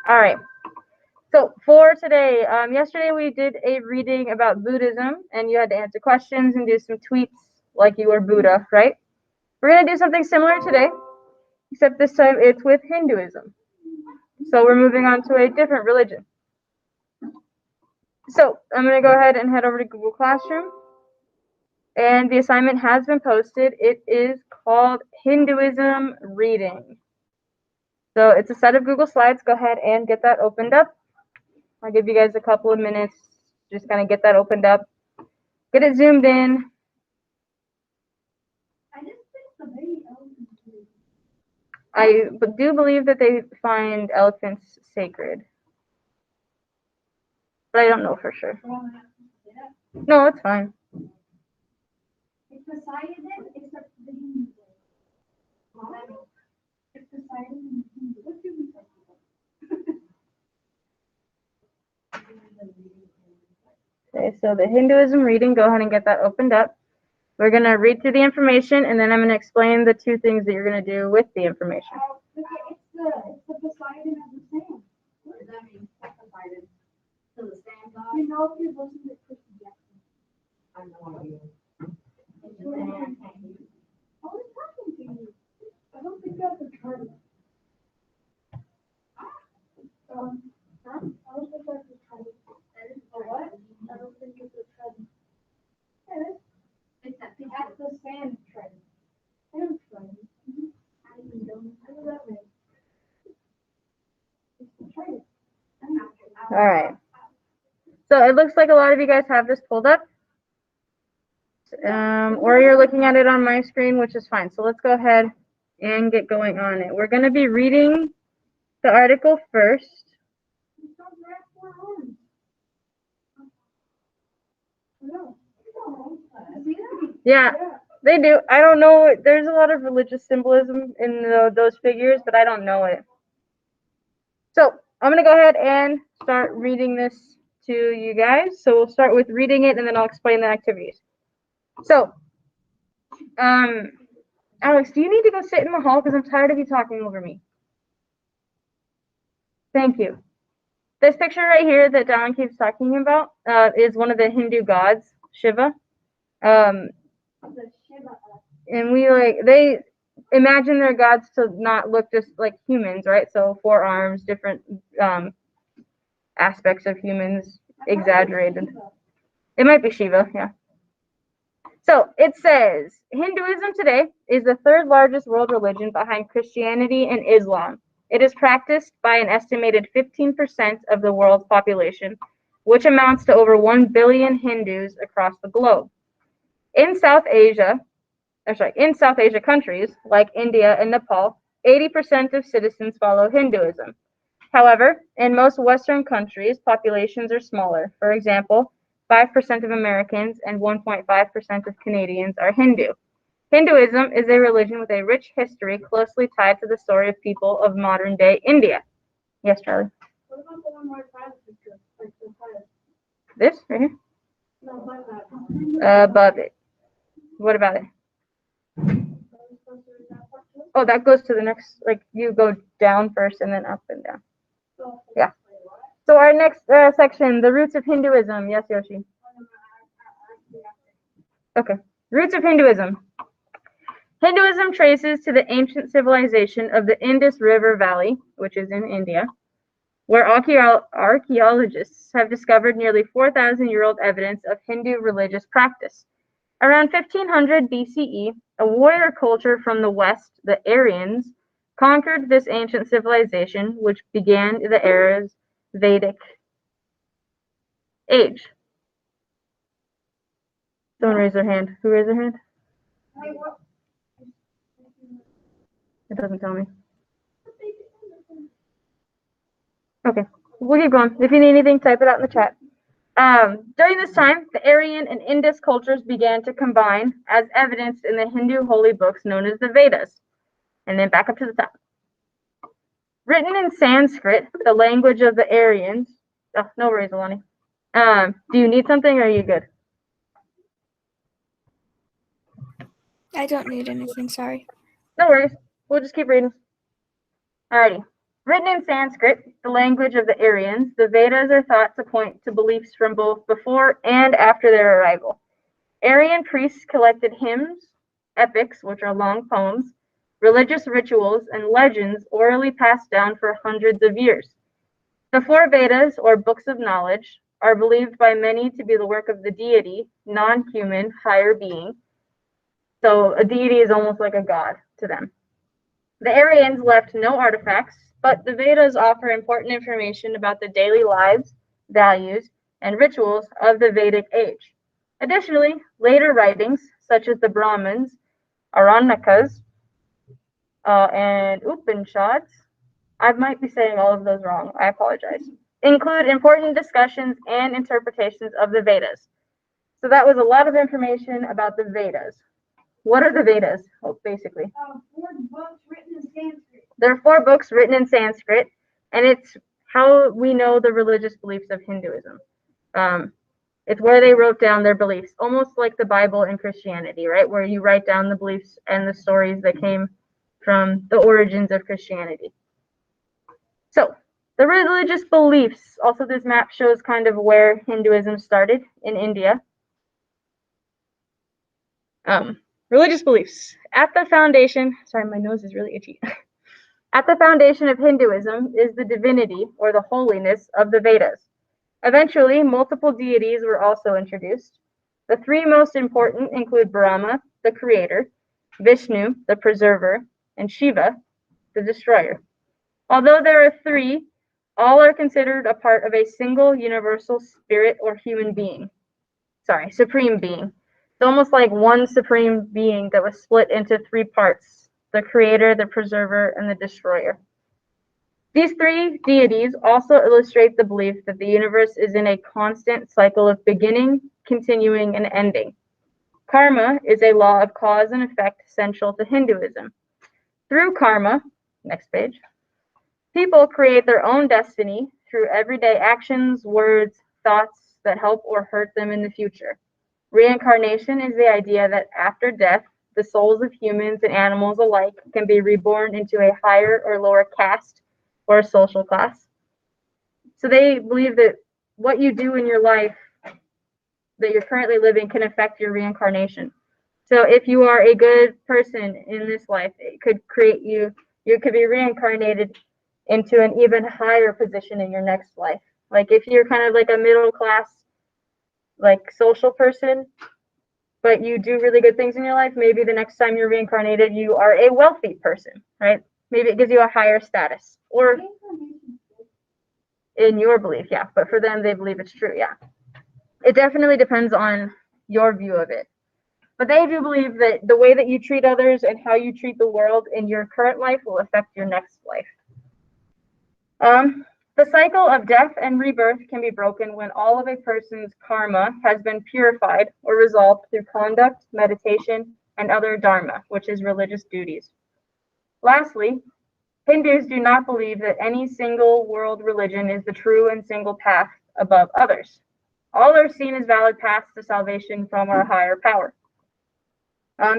All right. So for today, yesterday we did a reading about Buddhism, and you had to answer questions and do some tweets like you were Buddha, right? We're going to do something similar today, except this time it's with Hinduism. So we're moving on to a different religion. So I'm going to go ahead and head over to Google Classroom. And the assignment has been posted. It is called Hinduism Reading. So it's a set of Google Slides. Go ahead and get that opened up. I'll give you guys a couple of minutes. Just kind of get that opened up. Get it zoomed in. I do believe that they find elephants sacred. But I don't know for sure. No, it's fine. It's decided then, except the Hindu. It's decided in Hindu. What do we talk about? Okay, so the Hinduism reading, go ahead and get that opened up. We're going to read through the information, and then I'm going to explain the two things that you're going to do with the information. It's the Poseidon of the sand. What does that mean? Poseidon. So the sand god? You know if you're listening to Chris Jackson. I have no idea. I was talking to you. I don't think that's a turtle. I don't think that's a turtle. A what? I don't think it's a turtle. It's that's the sand trend. Sand trend. I even don't know what that means. It's the trend. All right. So it looks like a lot of you guys have this pulled up. Or you're looking at it on my screen, which is fine. So let's go ahead and get going on it. We're going to be reading the article first. Yeah, they do. I don't know. There's a lot of religious symbolism in those figures, but I don't know it. So I'm going to go ahead and start reading this to you guys. So we'll start with reading it, and then I'll explain the activities. So, Alex, do you need to go sit in the hall? Because I'm tired of you talking over me. Thank you. This picture right here that Dallin keeps talking about is one of the Hindu gods, Shiva. And they imagine their gods to not look just like humans, right? So 4 arms, different aspects of humans, exaggerated. It might be Shiva, yeah. So it says, Hinduism today is the 3rd largest world religion behind Christianity and Islam. It is practiced by an estimated 15% of the world's population, which amounts to over 1 billion Hindus across the globe. In South Asia countries like India and Nepal, 80% of citizens follow Hinduism. However, in most Western countries, populations are smaller. For example, 5% of Americans and 1.5% of Canadians are Hindu. Hinduism is a religion with a rich history closely tied to the story of people of modern-day India. Yes, Charlie? What about the one where private picture? Like the private? This right here? No, above that. Above it. What about it? Oh, that goes to the next, like you go down first and then up and down. Yeah. So our next section, the roots of Hinduism. Yes, Yoshi. Okay. Roots of Hinduism. Hinduism traces to the ancient civilization of the Indus River Valley, which is in India, where archaeologists have discovered nearly 4,000-year-old evidence of Hindu religious practice. Around 1500 BCE, a warrior culture from the west, the Aryans, conquered this ancient civilization, which began the era's Vedic age. Someone raise their hand. Who raised their hand? It doesn't tell me. Okay, we'll keep going. If you need anything, type it out in the chat. During this time, the Aryan and Indus cultures began to combine, as evidenced in the Hindu holy books known as the Vedas. And then back up to the top. Written in Sanskrit, the language of the Aryans. Oh, no worries, Alani. Do you need something, or are you good? I don't need anything, sorry. No worries. We'll just keep reading. Alrighty. Written in Sanskrit, the language of the Aryans, the Vedas are thought to point to beliefs from both before and after their arrival. Aryan priests collected hymns, epics, which are long poems, religious rituals, and legends orally passed down for hundreds of years. The four Vedas, or books of knowledge, are believed by many to be the work of the deity, non-human, higher being. So a deity is almost like a god to them. The Aryans left no artifacts, but the Vedas offer important information about the daily lives, values, and rituals of the Vedic age. Additionally, later writings, such as the Brahmins, Aranyakas, and Upanishads, I might be saying all of those wrong, I apologize, include important discussions and interpretations of the Vedas. So that was a lot of information about the Vedas. What are the Vedas? Oh, basically. 4 books written in Sanskrit. There are 4 books written in Sanskrit, and it's how we know the religious beliefs of Hinduism. It's where they wrote down their beliefs, almost like the Bible in Christianity, right? Where you write down the beliefs and the stories that came from the origins of Christianity. So, the religious beliefs. Also, this map shows kind of where Hinduism started in India. Religious beliefs. At the foundation, sorry, my nose is really itchy. At the foundation of Hinduism is the divinity, or the holiness, of the Vedas. Eventually, multiple deities were also introduced. The 3 most important include Brahma, the creator, Vishnu, the preserver, and Shiva, the destroyer. Although there are 3, all are considered a part of a single universal spirit or human being. Supreme being. It's almost like one supreme being that was split into 3 parts: the creator, the preserver, and the destroyer. These 3 deities also illustrate the belief that the universe is in a constant cycle of beginning, continuing, and ending. Karma is a law of cause and effect central to Hinduism. Through karma, next page, people create their own destiny through everyday actions, words, thoughts that help or hurt them in the future. Reincarnation is the idea that after death, the souls of humans and animals alike can be reborn into a higher or lower caste or a social class. So they believe that what you do in your life that you're currently living can affect your reincarnation. So if you are a good person in this life, it could create you could be reincarnated into an even higher position in your next life. Like if you're kind of like a middle class, like social person, but you do really good things in your life, maybe the next time you're reincarnated, you are a wealthy person, right? Maybe it gives you a higher status. Or in your belief, yeah. But for them, they believe it's true, yeah. It definitely depends on your view of it. But they do believe that the way that you treat others and how you treat the world in your current life will affect your next life. The cycle of death and rebirth can be broken when all of a person's karma has been purified or resolved through conduct, meditation, and other dharma, which is religious duties. Lastly, Hindus do not believe that any single world religion is the true and single path above others. All are seen as valid paths to salvation from our higher power.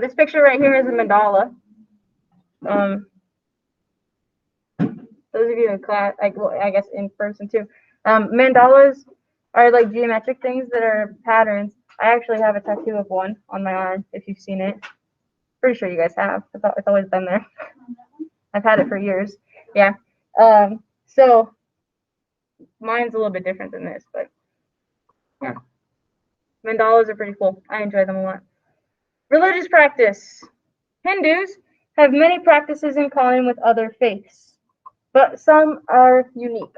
This picture right here is a mandala. Those of you in class, I guess in person too. Mandalas are like geometric things that are patterns. I actually have a tattoo of one on my arm, if you've seen it. Pretty sure you guys have. It's always been there. I've had it for years. Yeah. So mine's a little bit different than this, but yeah. Mandalas are pretty cool. I enjoy them a lot. Religious practice. Hindus have many practices in common with other faiths, but some are unique.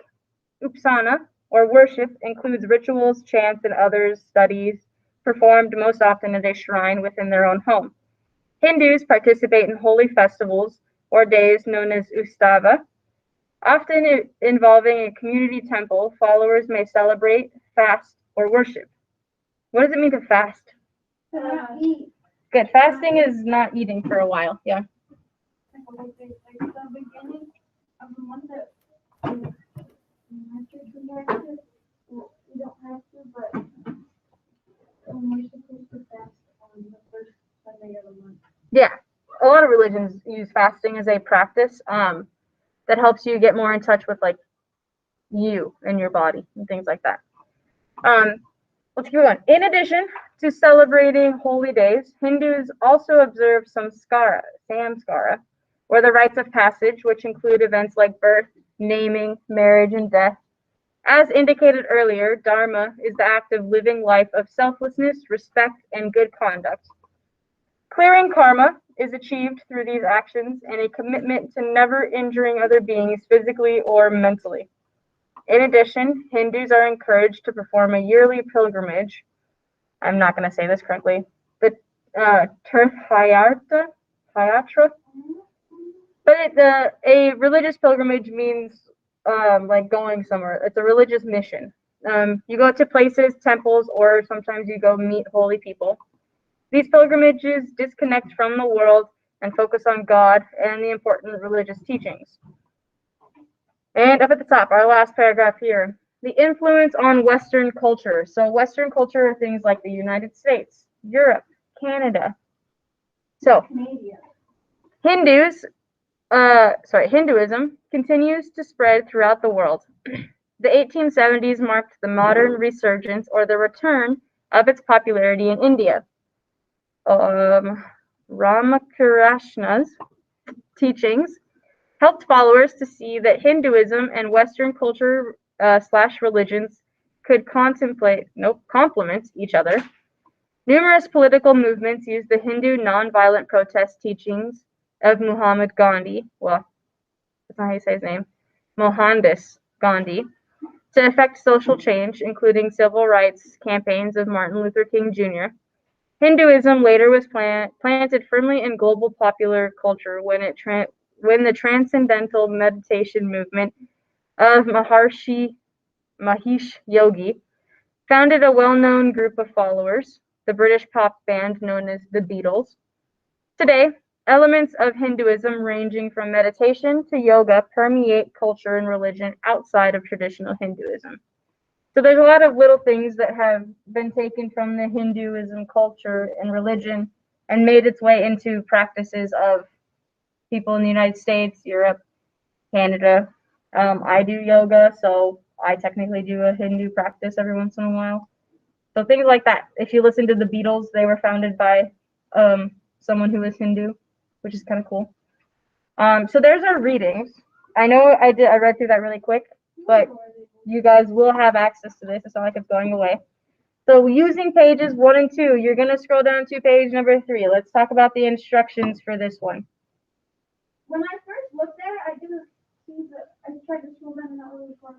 Upasana, or worship, includes rituals, chants, and other studies performed most often at a shrine within their own home. Hindus participate in holy festivals or days known as Ustava. Often involving a community temple, followers may celebrate, fast, or worship. What does it mean to fast? Eat. Good. Fasting is not eating for a while. Yeah. Like the beginning of the month that well, we don't have to, but we're supposed to fast on the first Sunday of the month. Yeah. A lot of religions use fasting as a practice. that helps you get more in touch with like you and your body and things like that. Let's keep going. In addition to celebrating holy days, Hindus also observe samskara, or the rites of passage, which include events like birth, naming, marriage, and death. As indicated earlier, dharma is the act of living life of selflessness, respect, and good conduct. Clearing karma is achieved through these actions and a commitment to never injuring other beings physically or mentally. In addition, Hindus are encouraged to perform a yearly pilgrimage. I'm not going to say this correctly. The Tirthayatra, but a religious pilgrimage means like going somewhere. It's a religious mission. You go to places, temples, or sometimes you go meet holy people. These pilgrimages disconnect from the world and focus on God and the important religious teachings. And up at the top, our last paragraph here, the influence on Western culture. So Western culture are things like the United States, Europe, Canada. So Hinduism continues to spread throughout the world. The 1870s marked the modern resurgence or the return of its popularity in India. Ramakrishna's teachings helped followers to see that Hinduism and Western culture / religions could complement each other. Numerous political movements used the Hindu nonviolent protest teachings of Muhammad Gandhi, well, that's not how you say his name, Mohandas Gandhi, to effect social change, including civil rights campaigns of Martin Luther King Jr. Hinduism later was planted firmly in global popular culture when the transcendental meditation movement of Mahesh Yogi founded a well-known group of followers, the British pop band known as the Beatles. Today, elements of Hinduism ranging from meditation to yoga permeate culture and religion outside of traditional Hinduism. So there's a lot of little things that have been taken from the Hinduism culture and religion and made its way into practices of people in the United States, Europe, Canada. I do yoga, so I technically do a Hindu practice every once in a while. So things like that. If you listen to the Beatles, they were founded by someone who was Hindu, which is kind of cool. So there's our readings. I know I read through that really quick, but you guys will have access to this. It's not like it's going away. So using pages 1 and 2, you're going to scroll down to page number 3. Let's talk about the instructions for this one. When I first looked there, I didn't see I tried to scroll down and not really far.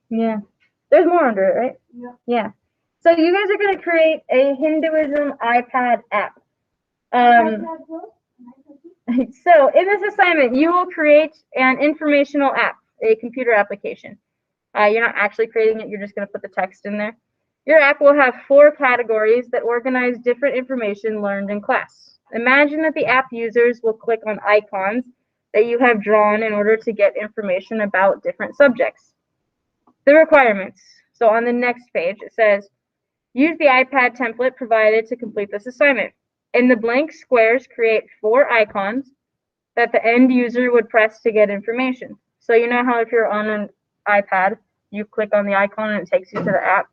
Yeah. There's more under it, right? Yeah. So you guys are going to create a Hinduism iPad app. So in this assignment, you will create an informational app, a computer application. You're not actually creating it, you're just going to put the text in there. Your app will have 4 categories that organize different information learned in class. Imagine that the app users will click on icons that you have drawn in order to get information about different subjects. The requirements. So on the next page, it says, use the iPad template provided to complete this assignment. In the blank squares, create 4 icons that the end user would press to get information. So you know how if you're on an iPad, you click on the icon and it takes you to the app?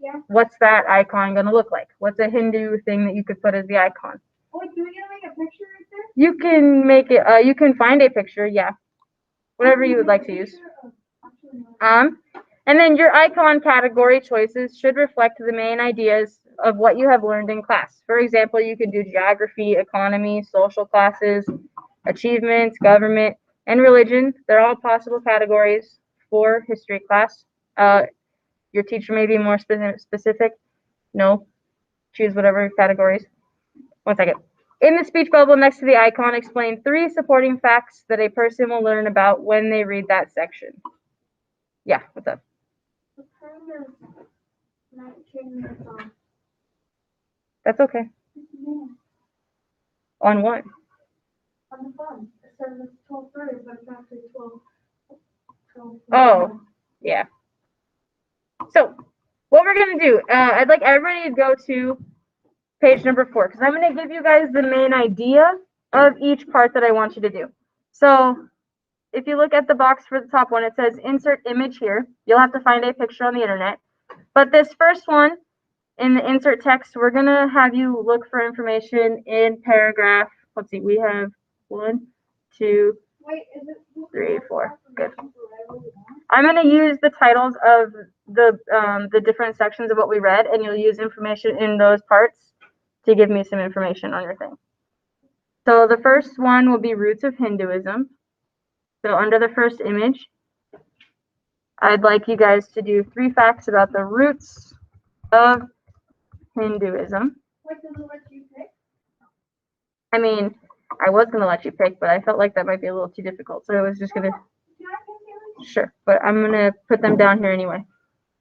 Yeah. What's that icon going to look like? What's a Hindu thing that you could put as the icon? Oh, do you make a picture right there? You can make it, you can find a picture, yeah. Whatever you would like to use. And then your icon category choices should reflect the main ideas of what you have learned in class. For example, you can do geography, economy, social classes, achievements, government, and religion. They're all possible categories for history class. Your teacher may be more specific. No, choose whatever categories. 1 second. In the speech bubble next to the icon, explain 3 supporting facts that a person will learn about when they read that section. Yeah, what's up? The time is 19 minutes on. That's okay. On what? On the phone. It says it's 12:30, but it's actually 12. Oh, yeah. So, what we're going to do, I'd like everybody to go to page number 4, because I'm going to give you guys the main idea of each part that I want you to do. So, if you look at the box for the top one, it says insert image here. You'll have to find a picture on the internet. But this first one, in the insert text, we're going to have you look for information in paragraph. Let's see, we have 1, 2, 3, 4. Good. I'm going to use the titles of the different sections of what we read, and you'll use information in those parts to give me some information on your thing. So the first one will be Roots of Hinduism. So under the first image, I'd like you guys to do 3 facts about the roots of Hinduism. What does it let you pick? I mean, I was going to let you pick, but I felt like that might be a little too difficult. So I was just going to, Can I pick yours? sure, but I'm going to put them down here anyway.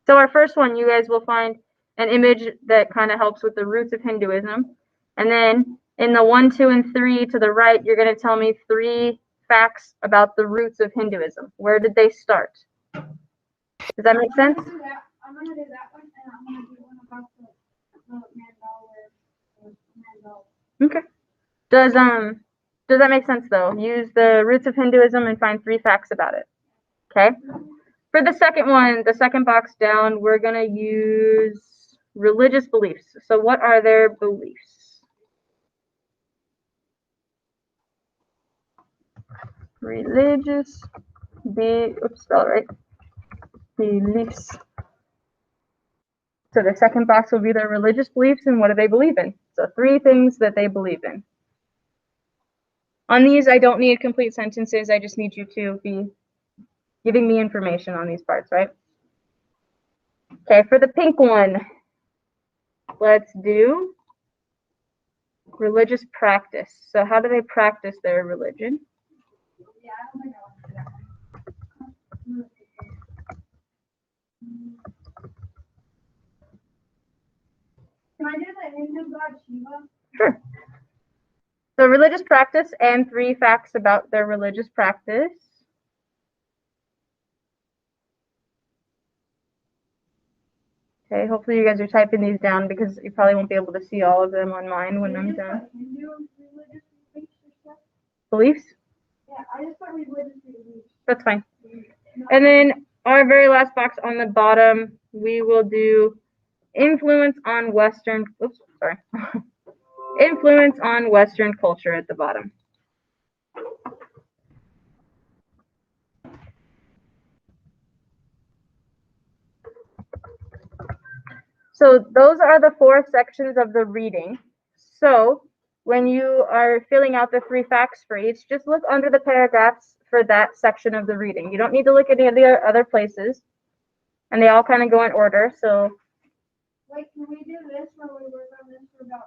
So our first one, you guys will find an image that kind of helps with the roots of Hinduism. And then in the 1, 2, and 3 to the right, you're going to tell me 3 facts about the roots of Hinduism. Where did they start? Does that make sense? I'm gonna do that one, and I'm gonna do one about the Mandala. Okay. Does that make sense though? Use the roots of Hinduism and find 3 facts about it. Okay. For the second one, the second box down, we're gonna use religious beliefs. So what are their beliefs? Religious spell it right. Beliefs. So the second box will be their religious beliefs and what do they believe in. So 3 things that they believe in. On these, I don't need complete sentences. I just need you to be giving me information on these parts, right? Okay, for the pink one, let's do religious practice. So how do they practice their religion? Yeah, I don't think I want to do that one. Can I do the Hindu god Shiva? Sure. So religious practice and 3 facts about their religious practice. Okay, hopefully you guys are typing these down because you probably won't be able to see all of them on mine when I'm done. Hindu religious beliefs or stuff? Beliefs? Yeah, I just put religious beliefs. That's fine. And then our very last box on the bottom, we will do influence on Western, influence on Western culture at the bottom. So those are the 4 sections of the reading. So when you are filling out the 3 facts for each, just look under the paragraphs for that section of the reading. You don't need to look at any of the other places. And they all kind of go in order. So Wait, can we do this where we work on this for about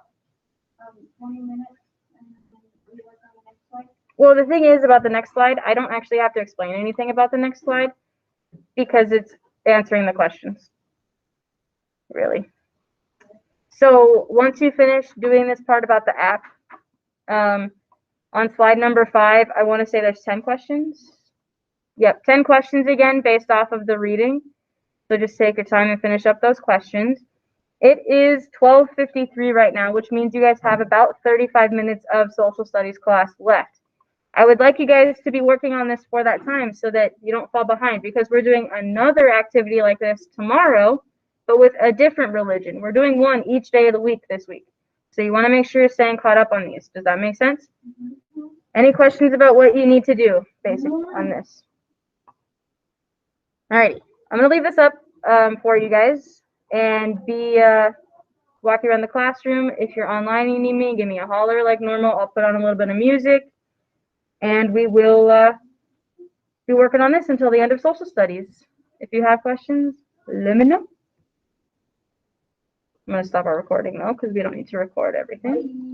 20 minutes and then we work on the next slide? well, the thing is about the next slide, I don't actually have to explain anything about the next slide because it's answering the questions. Really. So once you finish doing this part about the app, on slide number 5, I want to say there's 10 questions. Yep, 10 questions again based off of the reading. So just take your time and finish up those questions. It is 12:53 right now, which means you guys have about 35 minutes of social studies class left. I would like you guys to be working on this for that time so that you don't fall behind because we're doing another activity like this tomorrow, but with a different religion. We're doing one each day of the week this week. So you want to make sure you're staying caught up on these. Does that make sense? Mm-hmm. Any questions about what you need to do, basically, on this? Alrighty, I'm going to leave this up for you guys and be walking around the classroom. If you're online and you need me, give me a holler like normal. I'll put on a little bit of music, and we will be working on this until the end of social studies. If you have questions, let me know. I'm going to stop our recording, though, because we don't need to record everything.